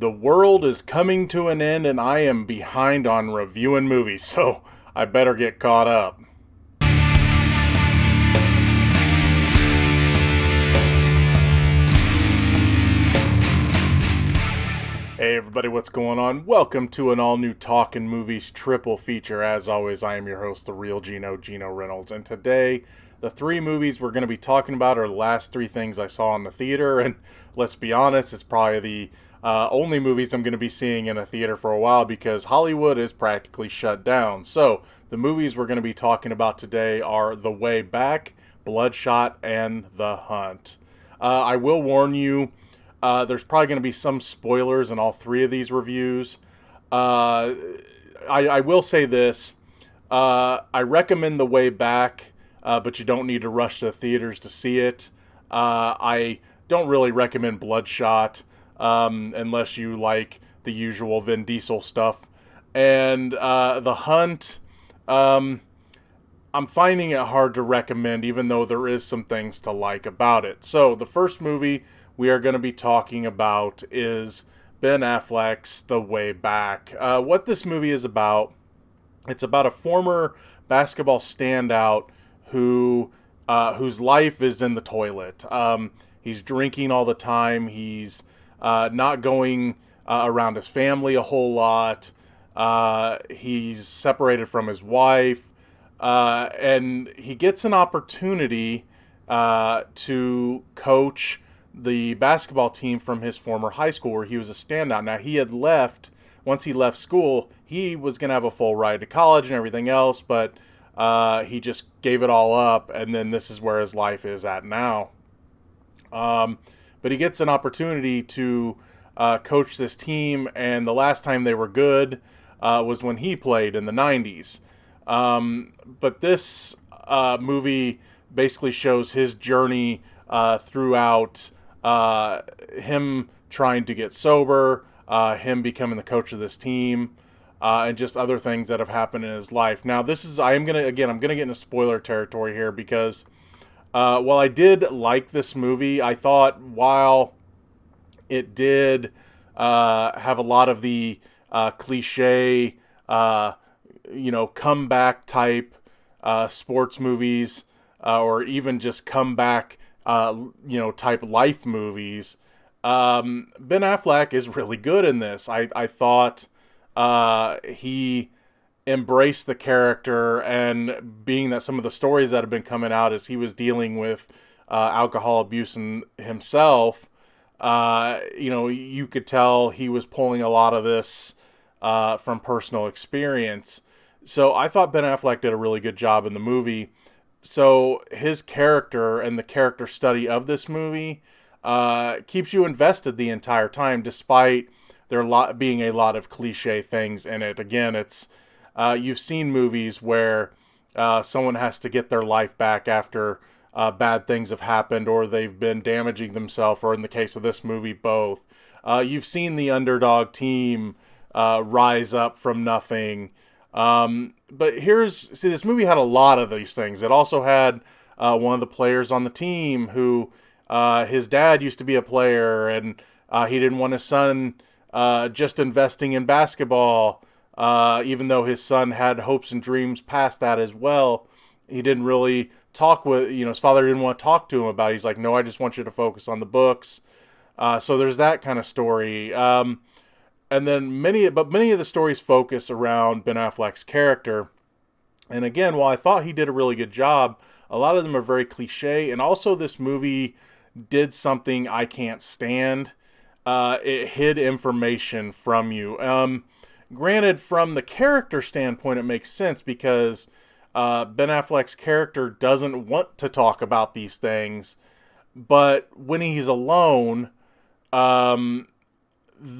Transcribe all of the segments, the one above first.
The world is coming to an end and I am behind on reviewing movies, so I better get caught up. Hey everybody, what's going on? Welcome to an all-new Talkin Movies Triple Feature. As always, I am your host, the real Gino Reynolds, and today the three movies we're going to be talking about are the last three things I saw in the theater, and let's be honest, it's probably the only movies I'm going to be seeing in a theater for a while because Hollywood is practically shut down. So, the movies we're going to be talking about today are The Way Back, Bloodshot, and The Hunt. I will warn you, there's probably going to be some spoilers in all three of these reviews. I will say this. I recommend The Way Back, but you don't need to rush to the theaters to see it. I don't really recommend Bloodshot unless you like the usual Vin Diesel stuff. And The Hunt, I'm finding it hard to recommend, even though there is some things to like about it. So the first movie we are going to be talking about is Ben Affleck's The Way Back. What this movie is about, it's about a former basketball standout whose life is in the toilet. He's drinking all the time. He's not going around his family a whole lot. He's separated from his wife. And he gets an opportunity to coach the basketball team from his former high school where he was a standout. Now, he had left, once he left school, he was going to have a full ride to college and everything else, but he just gave it all up, and then this is where his life is at now. But he gets an opportunity to coach this team, and the last time they were good was when he played in the 90s. But this movie basically shows his journey throughout him trying to get sober, him becoming the coach of this team, and just other things that have happened in his life. Now, I'm gonna get into spoiler territory here because while I did like this movie, I thought while it did have a lot of the cliche, comeback type sports movies, or even just comeback, type life movies, Ben Affleck is really good in this. I thought he embraced the character, and being that some of the stories that have been coming out as he was dealing with alcohol abuse himself, you could tell he was pulling a lot of this from personal experience. So I thought Ben Affleck did a really good job in the movie. So his character and the character study of this movie keeps you invested the entire time, despite there being a lot of cliche things in it. Again, it's you've seen movies where someone has to get their life back after bad things have happened, or they've been damaging themselves, or in the case of this movie, both. You've seen the underdog team rise up from nothing. But this movie had a lot of these things. It also had one of the players on the team who his dad used to be a player, and he didn't want his son just investing in basketball, even though his son had hopes and dreams past that as well. He didn't really talk with, his father didn't want to talk to him about it. He's like, no, I just want you to focus on the books. So there's that kind of story. And then many of the stories focus around Ben Affleck's character. And again, while I thought he did a really good job, a lot of them are very cliche. And also this movie did something I can't stand. It hid information from you. Granted, from the character standpoint, it makes sense because Ben Affleck's character doesn't want to talk about these things. But when he's alone, the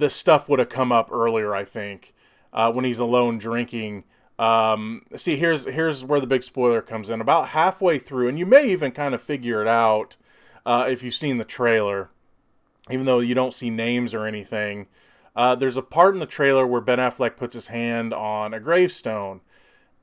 stuff would have come up earlier, I think, when he's alone drinking. Here's where the big spoiler comes in. About halfway through, and you may even kind of figure it out if you've seen the trailer, even though you don't see names or anything. There's a part in the trailer where Ben Affleck puts his hand on a gravestone.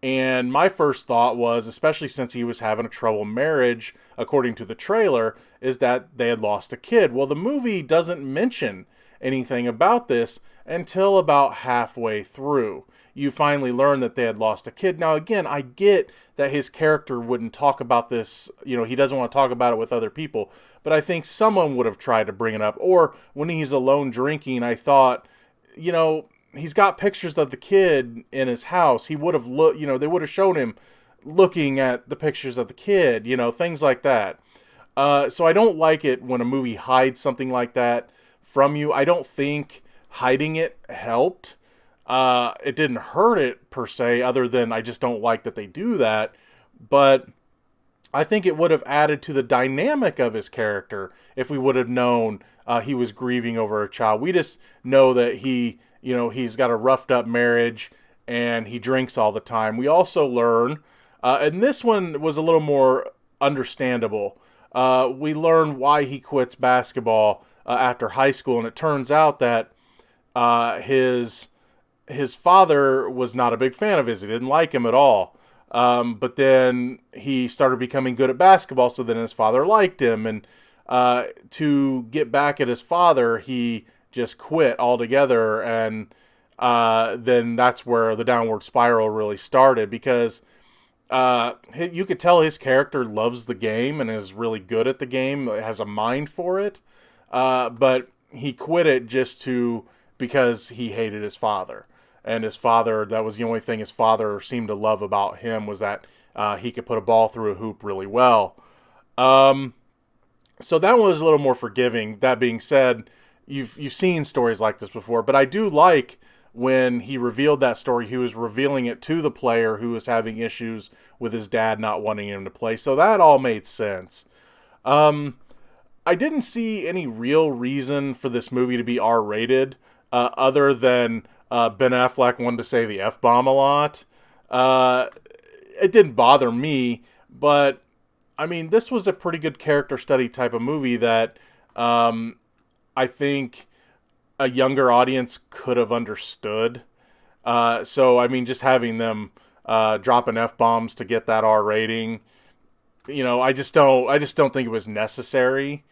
And my first thought was, especially since he was having a troubled marriage, according to the trailer, is that they had lost a kid. Well, the movie doesn't mention anything about this until about halfway through. You finally learn that they had lost a kid. Now, again, I get that his character wouldn't talk about this, he doesn't want to talk about it with other people, but I think someone would have tried to bring it up. Or when he's alone drinking, I thought, he's got pictures of the kid in his house. He would have looked, they would have shown him looking at the pictures of the kid, things like that. So I don't like it when a movie hides something like that from you. I don't think hiding it helped. It didn't hurt it per se, other than I just don't like that they do that. But I think it would have added to the dynamic of his character if we would have known he was grieving over a child. We just know that he's got a roughed up marriage and he drinks all the time. We also learn, and this one was a little more understandable. We learn why he quits basketball after high school, and it turns out that his father was not a big fan of his. He didn't like him at all. But then he started becoming good at basketball, so then his father liked him. And to get back at his father, he just quit altogether. And then that's where the downward spiral really started, because you could tell his character loves the game and is really good at the game, has a mind for it. But he quit it because he hated his father. And his father, that was the only thing his father seemed to love about him, was that he could put a ball through a hoop really well. So that one was a little more forgiving. That being said, you've seen stories like this before, but I do like when he revealed that story, he was revealing it to the player who was having issues with his dad not wanting him to play. So that all made sense. I didn't see any real reason for this movie to be R-rated, other than Ben Affleck wanted to say the F-bomb a lot. It didn't bother me, but I mean, this was a pretty good character study type of movie that I think a younger audience could have understood. So, I mean, just having them dropping F-bombs to get that R rating, I just don't think it was necessary.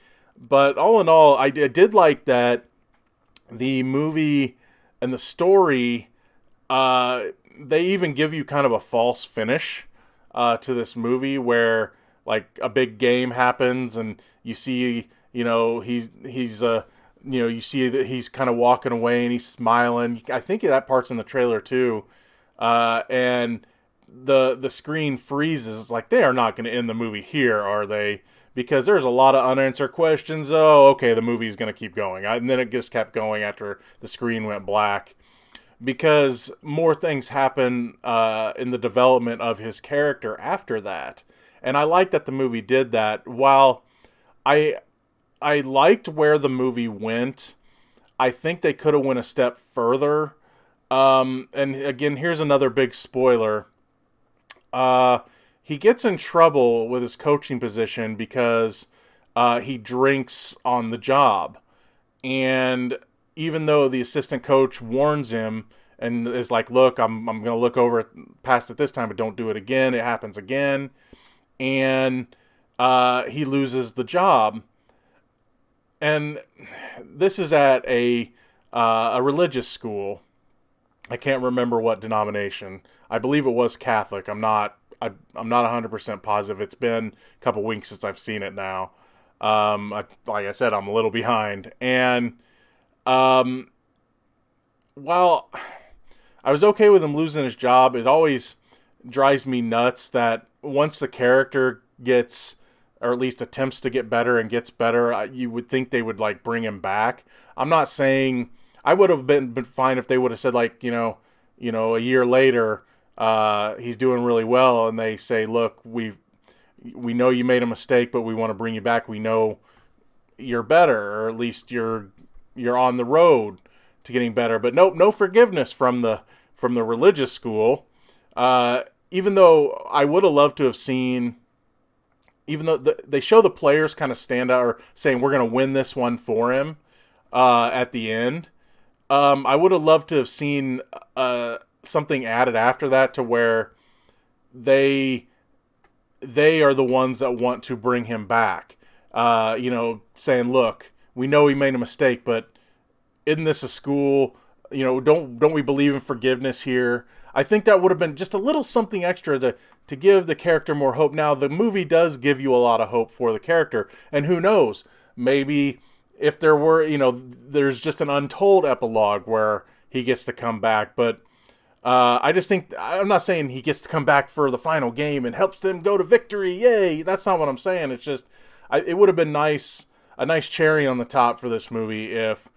But all in all, I did like that the movie and the story, they even give you kind of a false finish to this movie, where like a big game happens and you see, you see that he's kind of walking away and he's smiling. I think that part's in the trailer too. And the screen freezes. It's like, they are not going to end the movie here, are they? Because there's a lot of unanswered questions. Oh, okay, the movie's going to keep going. And then it just kept going after the screen went black. Because more things happen in the development of his character after that. And I like that the movie did that. While I liked where the movie went, I think they could have went a step further. And again, here's another big spoiler. He gets in trouble with his coaching position because he drinks on the job. And even though the assistant coach warns him and is like, look, I'm going to look over it past it this time, but don't do it again. It happens again. And he loses the job. And this is at a religious school. I can't remember what denomination. I believe it was Catholic. I'm not 100% positive. It's been a couple weeks since I've seen it now. Like I said, I'm a little behind. And while I was okay with him losing his job, it always drives me nuts that once the character gets, or at least attempts to get better and gets better, you would think they would like bring him back. I'm not saying, I would have been fine if they would have said like, a year later, he's doing really well, and they say, look, we know you made a mistake, but we want to bring you back. We know you're better, or at least you're on the road to getting better. But no forgiveness from the religious school. Even though I would have loved to have seen, even though they show the players kind of stand out or saying we're going to win this one for him at the end. I would have loved to have seen something added after that to where they are the ones that want to bring him back. Saying, look, we know he made a mistake, but isn't this a school? Don't we believe in forgiveness here? I think that would have been just a little something extra to give the character more hope. Now, the movie does give you a lot of hope for the character, and who knows, maybe if there were, there's just an untold epilogue where he gets to come back. But I just think, I'm not saying he gets to come back for the final game and helps them go to victory. Yay! That's not what I'm saying. It's just, it would have been a nice cherry on the top for this movie if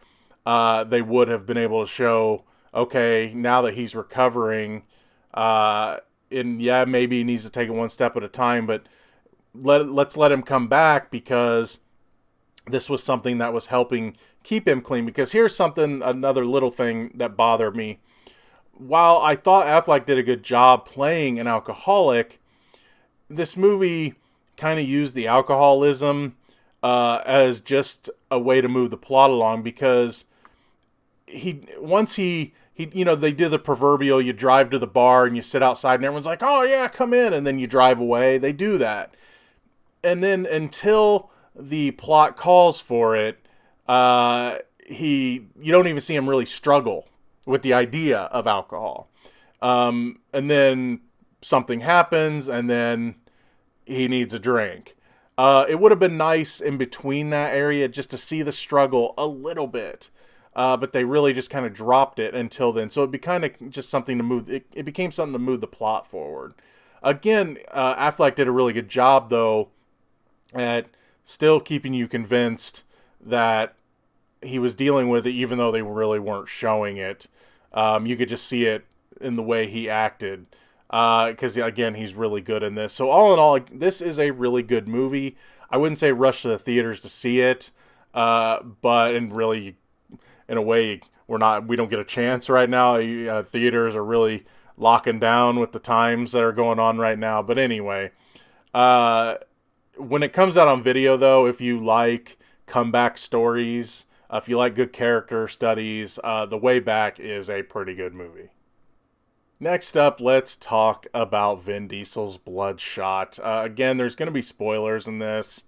they would have been able to show, okay, now that he's recovering, maybe he needs to take it one step at a time, but let's let him come back because this was something that was helping keep him clean. Because here's another little thing that bothered me. While I thought Affleck did a good job playing an alcoholic, this movie kind of used the alcoholism as just a way to move the plot along, because they do the proverbial, you drive to the bar and you sit outside and everyone's like, oh yeah, come in, and then you drive away. They do that. And then until the plot calls for it, you don't even see him really struggle with the idea of alcohol. And then something happens and then he needs a drink. It would have been nice in between that area just to see the struggle a little bit. But they really just kind of dropped it until then. So it became just something to move. It became something to move the plot forward. Again, Affleck did a really good job, though, at still keeping you convinced that he was dealing with it, even though they really weren't showing it. You could just see it in the way he acted. Because, again, he's really good in this. So all in all, this is a really good movie. I wouldn't say rush to the theaters to see it. But really, in a way, we don't get a chance right now. Theaters are really locking down with the times that are going on right now. But anyway, when it comes out on video, though, if you like comeback stories, if you like good character studies, The Way Back is a pretty good movie. Next up, let's talk about Vin Diesel's Bloodshot. Again, there's going to be spoilers in this.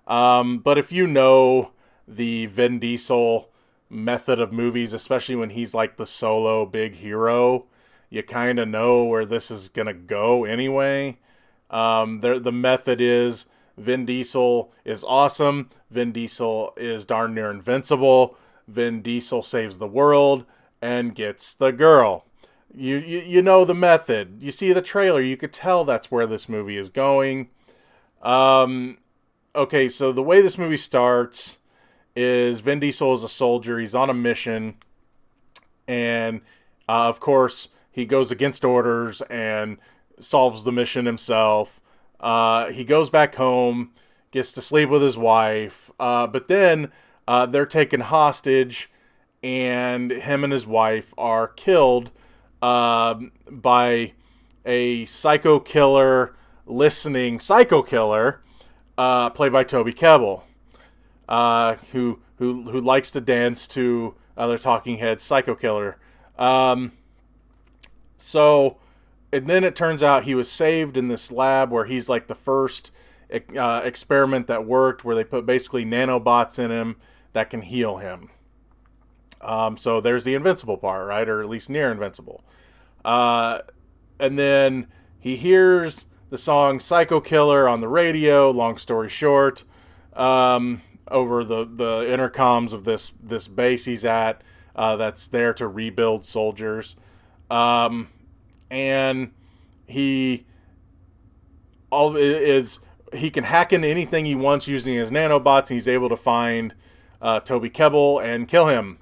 But if you know the Vin Diesel method of movies, especially when he's like the solo big hero, you kind of know where this is going to go anyway. The method is Vin Diesel is awesome. Vin Diesel is darn near invincible. Vin Diesel saves the world and gets the girl. You know the method. You see the trailer, you could tell that's where this movie is going. Okay, so the way this movie starts is Vin Diesel is a soldier. He's on a mission. And, of course, he goes against orders and solves the mission himself. He goes back home, gets to sleep with his wife. But then they're taken hostage, and him and his wife are killed by a psycho killer, psycho killer, played by Toby Kebbell, who likes to dance to other Talking Heads' Psycho Killer. And then it turns out he was saved in this lab where he's like the first experiment that worked, where they put basically nanobots in him that can heal him. So there's the invincible part, right? Or at least near invincible. And then he hears the song Psycho Killer on the radio, long story short, over the intercoms of this base he's at, that's there to rebuild soldiers. And he can hack into anything he wants using his nanobots, and he's able to find Toby Kebbell and kill him.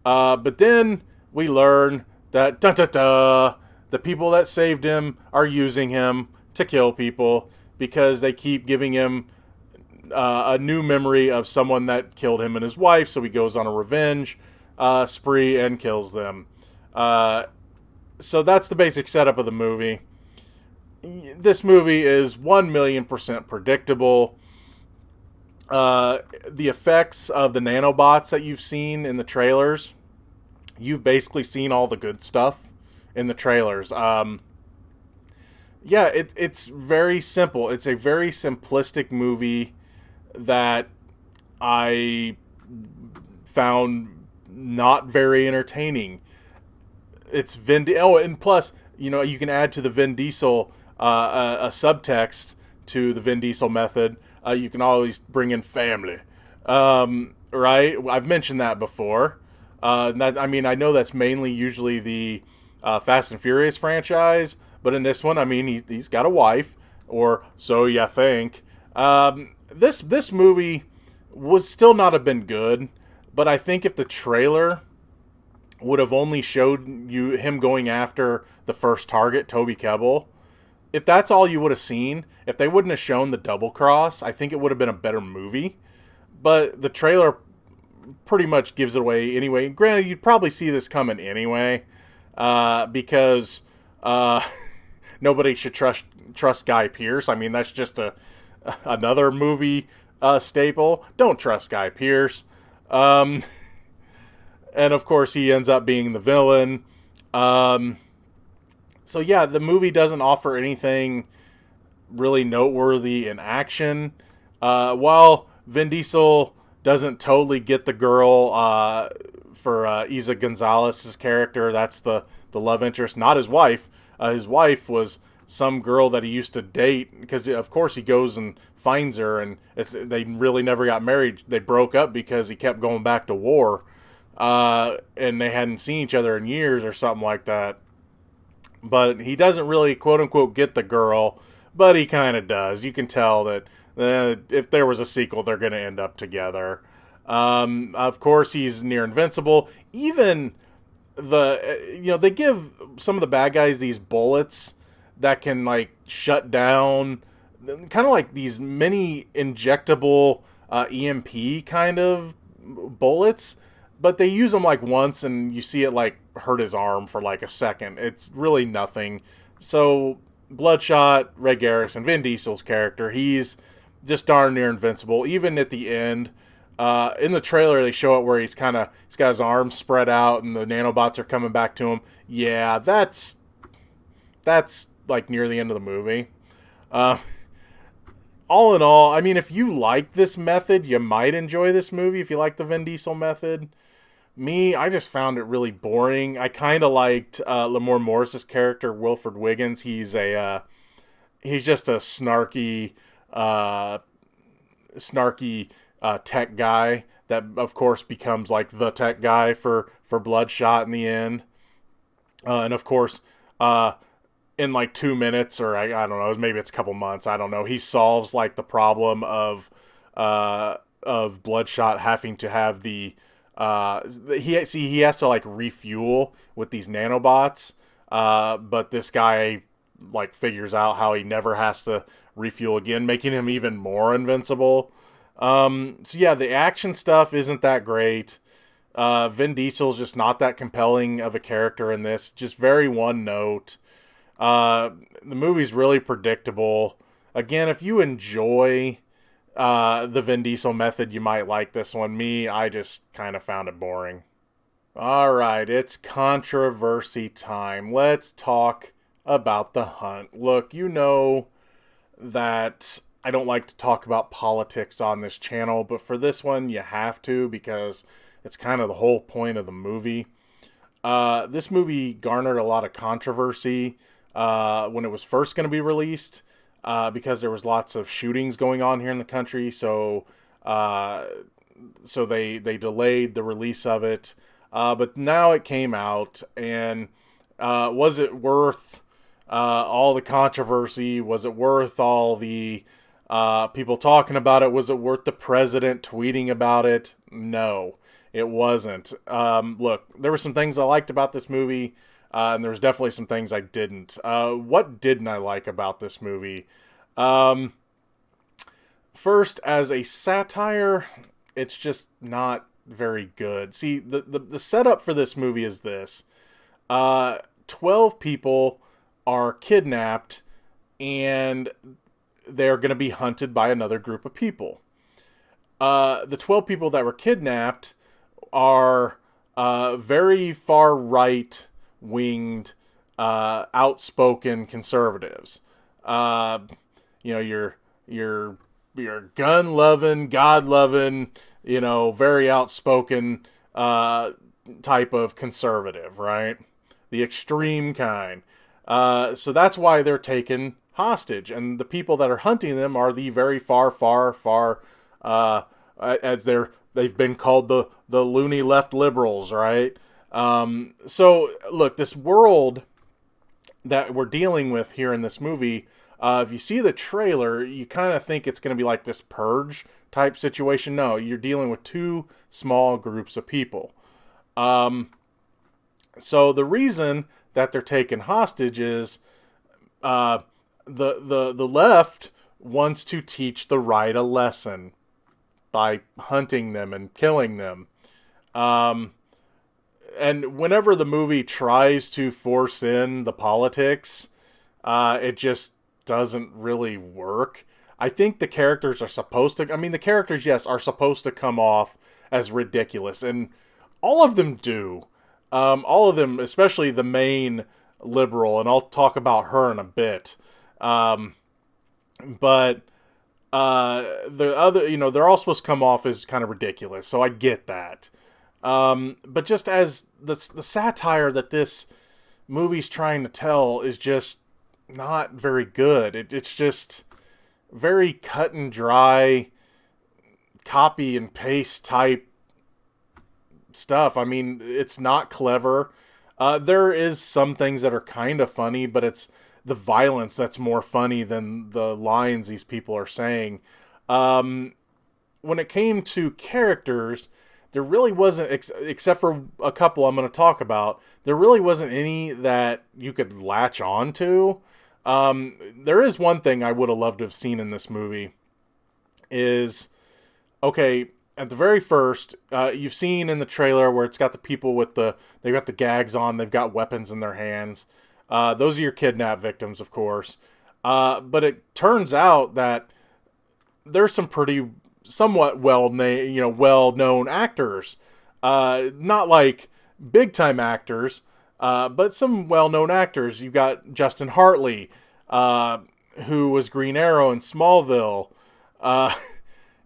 But then we learn that the people that saved him are using him to kill people because they keep giving him a new memory of someone that killed him and his wife. So he goes on a revenge spree and kills them. So that's the basic setup of the movie. This movie is 1,000,000% predictable. The effects of the nanobots that you've seen in the trailers, you've basically seen all the good stuff in the trailers. It's very simple. It's a very simplistic movie that I found not very entertaining. It's and plus, you can add to the Vin Diesel a subtext to the Vin Diesel method. You can always bring in family, right? I've mentioned that before. I know that's mainly usually the Fast and Furious franchise, but in this one, he's got a wife, or so you think. This movie would still not have been good, but I think if the trailer would have only showed you him going after the first target, Toby Kebbell, if that's all you would have seen, if they wouldn't have shown the double cross, I think it would have been a better movie. But the trailer pretty much gives it away anyway. Granted, you'd probably see this coming anyway, because nobody should trust Guy Pearce. That's just another movie staple. Don't trust Guy Pearce. And of course, he ends up being the villain. So yeah, the movie doesn't offer anything really noteworthy in action. While Vin Diesel doesn't totally get the girl for Isa Gonzalez's character, that's the love interest, not his wife. His wife was some girl that he used to date, because of course he goes and finds her, and they really never got married. They broke up because he kept going back to war. And they hadn't seen each other in years or something like that. But he doesn't really, quote-unquote, get the girl, but he kind of does. You can tell that if there was a sequel, they're going to end up together. Of course, he's near invincible. Even they give some of the bad guys these bullets that can, shut down, kind of like these mini injectable EMP kind of bullets. But they use them once, and you see it hurt his arm for a second. It's really nothing. So Bloodshot, Ray Garrison, Vin Diesel's character, he's just darn near invincible. Even at the end, in the trailer they show it where he's got his arms spread out and the nanobots are coming back to him. Yeah, that's near the end of the movie. All in all, if you like this method, you might enjoy this movie if you like the Vin Diesel method. Me, I just found it really boring. I kind of liked Lamorne Morris's character, Wilford Wiggins. He's just a snarky tech guy that, of course, becomes the tech guy for Bloodshot in the end. And of course, in 2 minutes, or I don't know, maybe it's a couple months, I don't know, he solves the problem of Bloodshot having to have the he has to refuel with these nanobots, but this guy figures out how he never has to refuel again, making him even more invincible. So yeah, the action stuff isn't that great. Vin Diesel's just not that compelling of a character in this, just very one note. The movie's really predictable. Again, if you enjoy the Vin Diesel method, you might like this one. Me, I just kind of found it boring. Alright, it's controversy time. Let's talk about The Hunt. Look, you know that I don't like to talk about politics on this channel, but for this one, you have to, because it's kind of the whole point of the movie. This movie garnered a lot of controversy when it was first going to be released, because there was lots of shootings going on here in the country, so they delayed the release of it. But now it came out, and was it worth all the controversy? Was it worth all the people talking about it? Was it worth the president tweeting about it? No, it wasn't. Look, there were some things I liked about this movie, and there was definitely some things I didn't. What didn't I like about this movie? First, as a satire, it's just not very good. See, the setup for this movie is this. 12 people are kidnapped, and they're going to be hunted by another group of people. The 12 people that were kidnapped are very far right-winged, outspoken conservatives. Your gun-loving, God-loving, very outspoken uh, type of conservative, right? The extreme kind. So that's why they're taken hostage, and the people that are hunting them are the very far, far, far, as they've been called the loony left liberals, right? So look, this world that we're dealing with here in this movie, if you see the trailer, you kind of think it's going to be like this purge type situation. No, you're dealing with two small groups of people. So the reason that they're taken hostage is the left wants to teach the right a lesson by hunting them and killing them. And whenever the movie tries to force in the politics, it just doesn't really work. I think the characters are supposed to, I mean, the characters, yes, are supposed to come off as ridiculous, and all of them do. All of them, especially the main liberal, and I'll talk about her in a bit. But the other, they're all supposed to come off as kind of ridiculous, so I get that. But just as the satire that this movie's trying to tell is just not very good. It's just very cut and dry, copy and paste type stuff. I mean, it's not clever. There is some things that are kind of funny, but it's the violence that's more funny than the lines these people are saying. When it came to characters, there really wasn't, except for a couple I'm going to talk about, there really wasn't any that you could latch on to. There is one thing I would have loved to have seen in this movie is, okay, at the very first, you've seen in the trailer where it's got the people with they've got the gags on, they've got weapons in their hands. Those are your kidnap victims, of course. But it turns out that there's some pretty somewhat well-known actors. Not like big-time actors, but some well-known actors. You've got Justin Hartley, who was Green Arrow in Smallville.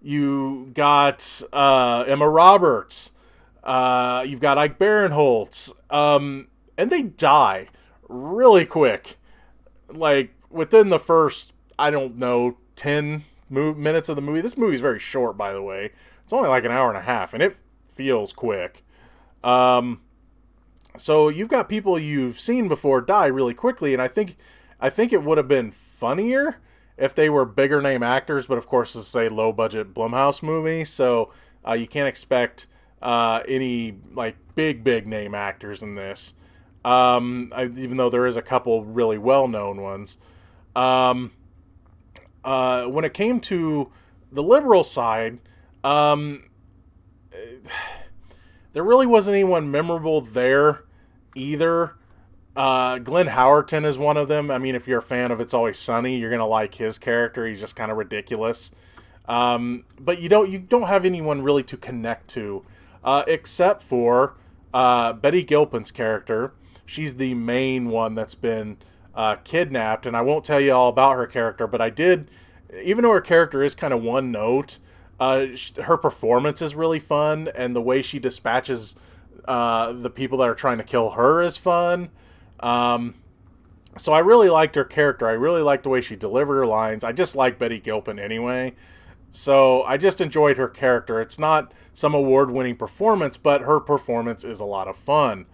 You got Emma Roberts. You've got Ike Barinholtz. And they die really quick. Like, within the first, 10 minutes of the movie. This movie's very short, by the way. It's only like an hour and a half, and it feels quick. So you've got people you've seen before die really quickly, and I think it would have been funnier if they were bigger name actors, but of course it's a low budget Blumhouse movie, so you can't expect any like big name actors in this. Even though there is a couple really well known ones. When it came to the liberal side, there really wasn't anyone memorable there either. Glenn Howerton is one of them. I mean, if you're a fan of It's Always Sunny, you're gonna like his character. He's just kind of ridiculous. But you don't have anyone really to connect to, except for Betty Gilpin's character. She's the main one that's been kidnapped, and I won't tell you all about her character, but I did, even though her character is kind of one note, her performance is really fun, and the way she dispatches the people that are trying to kill her is fun. So I really liked her character. I really liked the way she delivered her lines. I just like Betty Gilpin anyway. So I just enjoyed her character. It's not some award-winning performance, but her performance is a lot of fun.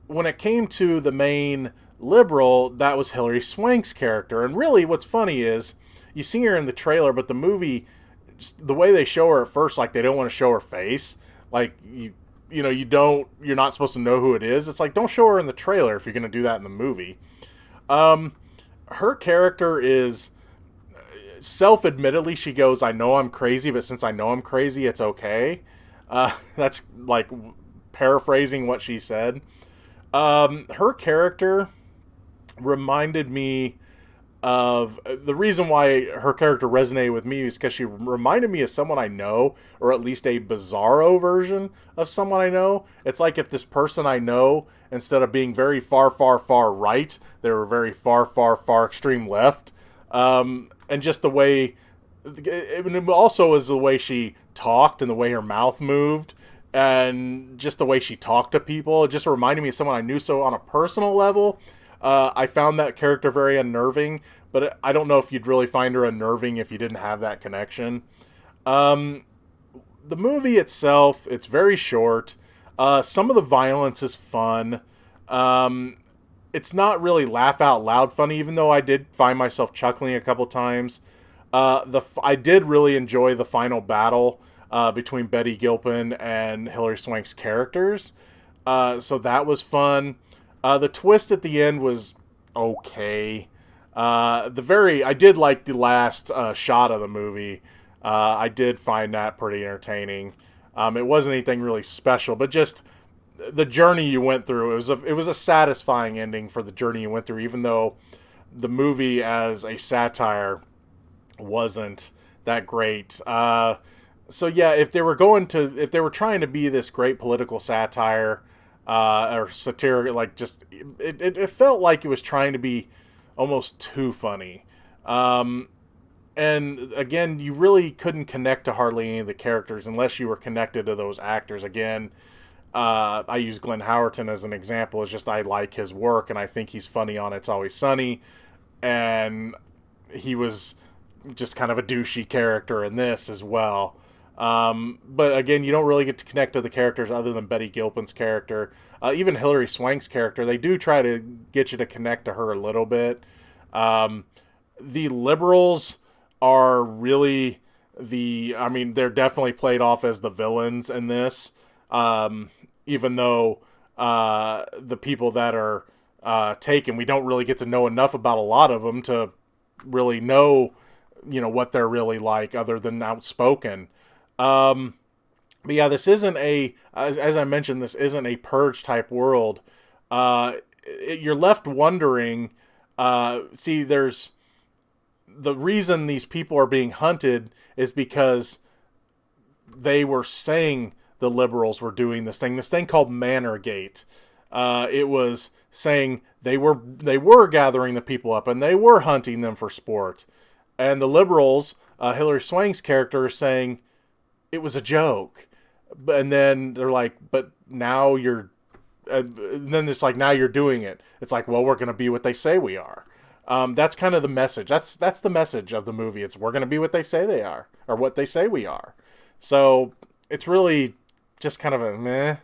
When it came to the main liberal, that was Hilary Swank's character. And really what's funny is you see her in the trailer, but the movie, just the way they show her at first, like they don't want to show her face. Like you're not supposed to know who it is. It's like, don't show her in the trailer if you're going to do that in the movie. Her character is self-admittedly, she goes, I know I'm crazy, but since I know I'm crazy, it's okay. That's like paraphrasing what she said. Her character reminded me of, the reason why her character resonated with me is because she reminded me of someone I know, or at least a bizarro version of someone I know. It's like if this person I know, instead of being very far right, they were very far extreme left. And just the way, it also was the way she talked and the way her mouth moved. and just the way she talked to people, it just reminded me of someone I knew. So on a personal level, I found that character very unnerving, but I don't know if you'd really find her unnerving if you didn't have that connection. Um, the movie itself, it's very short. Some of the violence is fun. Um, it's not really laugh out loud funny, even though I did find myself chuckling a couple times. I did really enjoy the final battle between Betty Gilpin and Hilary Swank's characters. So that was fun. The twist at the end was okay. I did like the last shot of the movie. I did find that pretty entertaining. It wasn't anything really special, but just the journey you went through. It was a satisfying ending for the journey you went through, even though the movie as a satire wasn't that great. So yeah, if they were trying to be this great political satire or satiric, like just it felt like it was trying to be almost too funny. And again, you really couldn't connect to hardly any of the characters unless you were connected to those actors. Again, I use Glenn Howerton as an example. It's just I like his work, and I think he's funny on It's Always Sunny, and he was just kind of a douchey character in this as well. But again, you don't really get to connect to the characters other than Betty Gilpin's character. Even Hilary Swank's character, they do try to get you to connect to her a little bit. The liberals are really they're definitely played off as the villains in this. Even though the people that are taken, we don't really get to know enough about a lot of them to really know, what they're really like other than outspoken. But yeah, this isn't as I mentioned, this isn't a Purge type world. You're left wondering, there's the reason these people are being hunted is because they were saying the liberals were doing this thing called Manorgate. It was saying they were gathering the people up and they were hunting them for sport. And the liberals, Hilary Swank's character, is saying it was a joke. And then they're like, but now you're... And then it's like, now you're doing it. It's like, well, we're going to be what they say we are. That's kind of the message. That's the message of the movie. It's we're going to be what they say they are, or what they say we are. So it's really just kind of a meh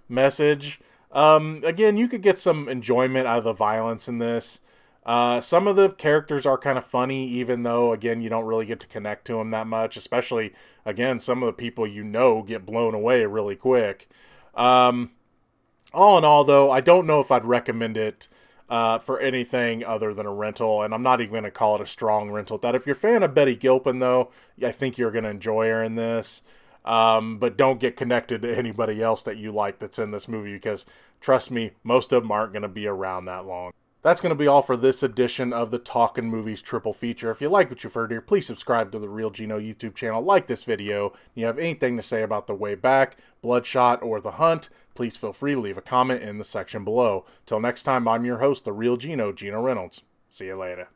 message. Again, you could get some enjoyment out of the violence in this. Some of the characters are kind of funny, even though, again, you don't really get to connect to them that much. Especially, again, some of the people get blown away really quick. All in all, though, I don't know if I'd recommend it for anything other than a rental, and I'm not even going to call it a strong rental. That if you're a fan of Betty Gilpin, though, I think you're going to enjoy her in this. But don't get connected to anybody else that you like that's in this movie, because trust me, most of them aren't going to be around that long. That's going to be all for this edition of the Talkin Movies Triple Feature. If you like what you've heard here, please subscribe to the Real Gino YouTube channel. Like this video. If you have anything to say about The Way Back, Bloodshot, or The Hunt, please feel free to leave a comment in the section below. Till next time, I'm your host, the Real Gino, Gino Reynolds. See you later.